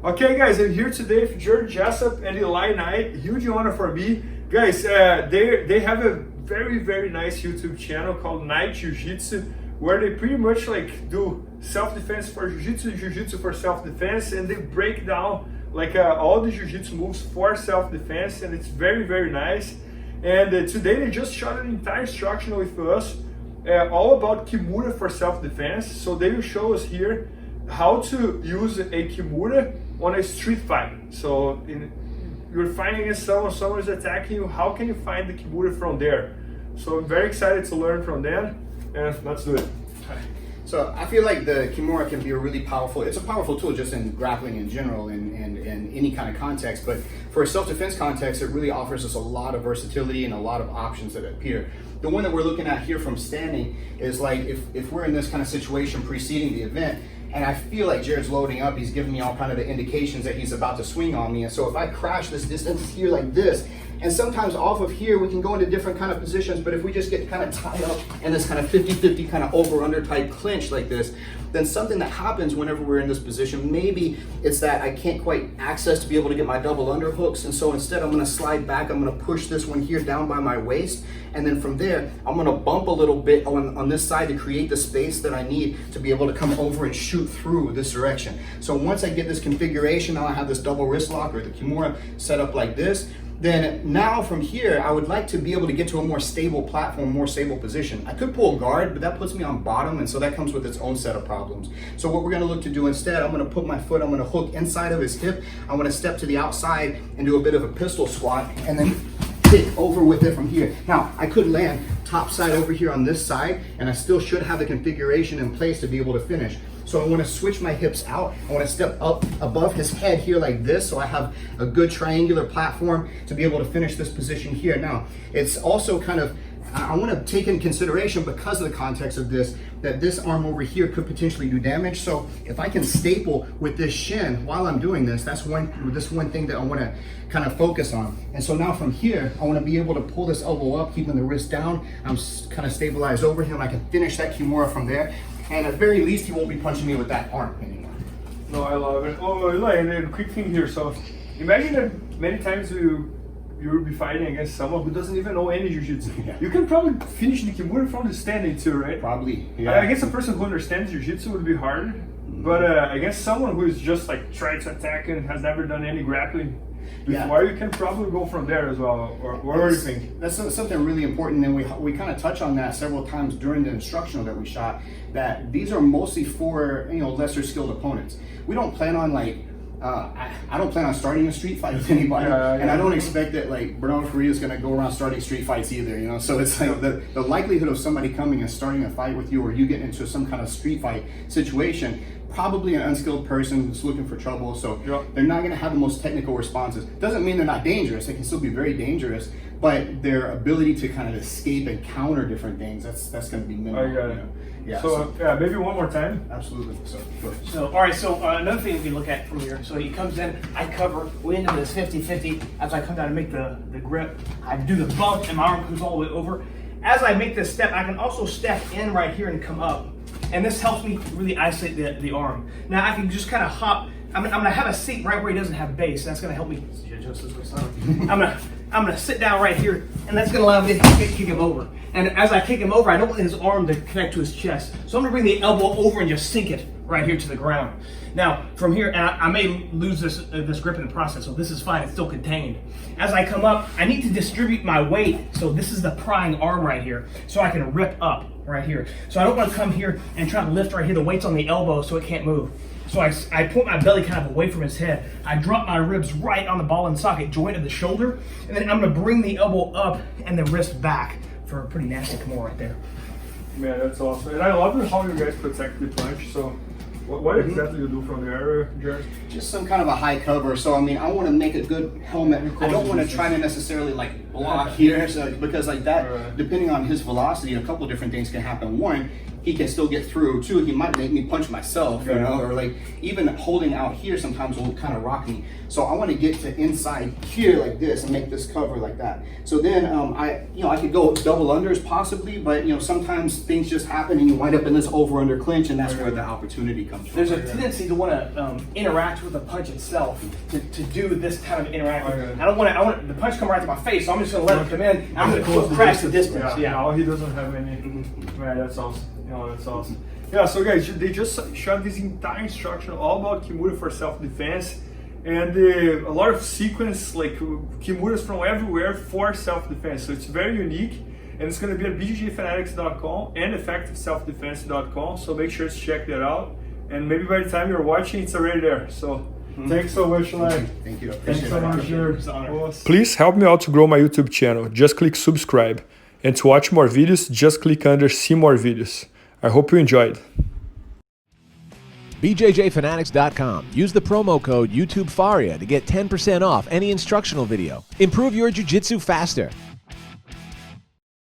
Okay guys, I'm here today with Jessup and Eli Knight. Huge honor for me. Guys, they have a very nice YouTube channel called Knight Jiu-Jitsu, where they pretty much like do self-defense for Jiu-Jitsu, Jiu-Jitsu for self-defense, and they break down like all the Jiu-Jitsu moves for self-defense, and it's very nice. And today they just shot an entire instructional with us, all about Kimura for self-defense. So they will show us here how to use a Kimura on a street fight. So you're fighting against someone is attacking you, how can you find the Kimura from there? So I'm very excited to learn from them, and let's do it. So I feel like the Kimura can be a really powerful, it's a powerful tool just in grappling in general and any kind of context, but for a self-defense context, it really offers us a lot of versatility and a lot of options that appear. The one that we're looking at here from standing is like, if we're in this kind of situation preceding the event, and I feel like Jared's loading up, he's giving me all kind of the indications that he's about to swing on me. And so if I crash this distance here like this, and sometimes off of here, we can go into different kind of positions, but if we just get kind of tied up in this kind of 50-50 kind of over-under type clinch like this, then something that happens whenever we're in this position, maybe it's that I can't quite access to be able to get my double underhooks, and so instead I'm gonna slide back, I'm gonna push this one here down by my waist, and then from there, I'm gonna bump a little bit on this side to create the space that I need to be able to come over and shoot through this direction. So once I get this configuration, now I have this double wrist lock or the Kimura set up like this, then now from here, I would like to be able to get to a more stable platform, more stable position. I could pull guard, but that puts me on bottom, and so that comes with its own set of problems. So what we're gonna look to do instead, I'm gonna put my foot, I'm gonna hook inside of his hip, I'm gonna step to the outside and do a bit of a pistol squat, and then kick over with it from here. Now, I could land top side over here on this side, and I still should have the configuration in place to be able to finish. So I want to switch my hips out. I want to step up above his head here like this, so I have a good triangular platform to be able to finish this position here. Now, it's also kind of, I want to take in consideration, because of the context of this, that this arm over here could potentially do damage. So if I can staple with this shin while I'm doing this, that's one thing that I want to kind of focus on. And so now from here, I want to be able to pull this elbow up, keeping the wrist down. I'm kind of stabilized over him. I can finish that Kimura from there. And at the very least, he won't be punching me with that arm anymore. No, I love it. Oh, Eli, and a quick thing here. So imagine that many times you will be fighting against someone who doesn't even know any Jiu-Jitsu. Yeah. You can probably finish the Kimura from the standing too, right? Probably, yeah. I guess a person who understands Jiu-Jitsu would be harder, but against someone who is just like trying to attack and has never done any grappling before, you can probably go from there as well. Or what do you think? That's something really important, and we kind of touch on that several times during the instructional that we shot, that these are mostly for, you know, lesser skilled opponents. We don't plan on like, I don't plan on starting a street fight with anybody, and I don't expect that like Bernardo Faria is going to go around starting street fights either, you know. So it's like the likelihood of somebody coming and starting a fight with you, or you get into some kind of street fight situation, probably an unskilled person who's looking for trouble, so they're not going to have the most technical responses. Doesn't mean they're not dangerous, they can still be very dangerous, but their ability to kind of escape and counter different things, that's going to be minimal. I got it. You know? Yeah, so maybe one more time. Absolutely. So all right, so another thing we look at from here, so he comes in, I cover, we end into this 50-50. As I come down to make the grip, I do the bump and my arm comes all the way over. As I make this step, I can also step in right here and come up. And this helps me really isolate the arm. Now I can just kind of hop, I'm gonna have a seat right where he doesn't have base. That's gonna help me adjust this. I'm gonna sit down right here, and that's gonna allow me to kick him over. And as I kick him over, I don't want his arm to connect to his chest. So I'm gonna bring the elbow over and just sink it right here to the ground. Now, from here, and I may lose this grip in the process, so this is fine, it's still contained. As I come up, I need to distribute my weight, so this is the prying arm right here, so I can rip up right here. So I don't want to come here and try to lift right here, the weight's on the elbow, so it can't move. So I put my belly kind of away from his head. I drop my ribs right on the ball and socket joint of the shoulder, and then I'm gonna bring the elbow up and the wrist back for a pretty nasty Kimura right there. Man, that's awesome. And I love how you guys protect the punch. So what exactly you do from there, Jared? Just some kind of a high cover. So I mean, I want to make a good helmet. I don't want to try to necessarily like block here, so, because like that, depending on his velocity, a couple different things can happen. One, he can still get through too. He might make me punch myself, you know, or like even holding out here sometimes will kind of rock me. So I want to get to inside here like this and make this cover like that. So then I could go double unders possibly, but you know, sometimes things just happen and you wind up in this over under clinch, and that's where the opportunity comes from. There's a tendency to want to interact with the punch itself, to do this kind of interaction. I want the punch come right to my face, so I'm just going to let it come in, and I'm going to crash the distance. Yeah, he doesn't have any. Right, that's awesome. That's awesome. Yeah, so guys, they just shot this entire instruction all about Kimura for self-defense, and a lot of sequence, like Kimuras from everywhere for self-defense. So it's very unique, and it's going to be at BJJFanatics.com and EffectiveSelfDefense.com. So make sure to check that out, and maybe by the time you're watching, it's already there. So thanks so much, Eli. Thank you. Thanks so much, Jared. Awesome. Please help me out to grow my YouTube channel. Just click subscribe. And to watch more videos, just click under see more videos. I hope you enjoyed. BJJFanatics.com. Use the promo code YouTube Faria to get 10% off any instructional video. Improve your jiu-jitsu faster.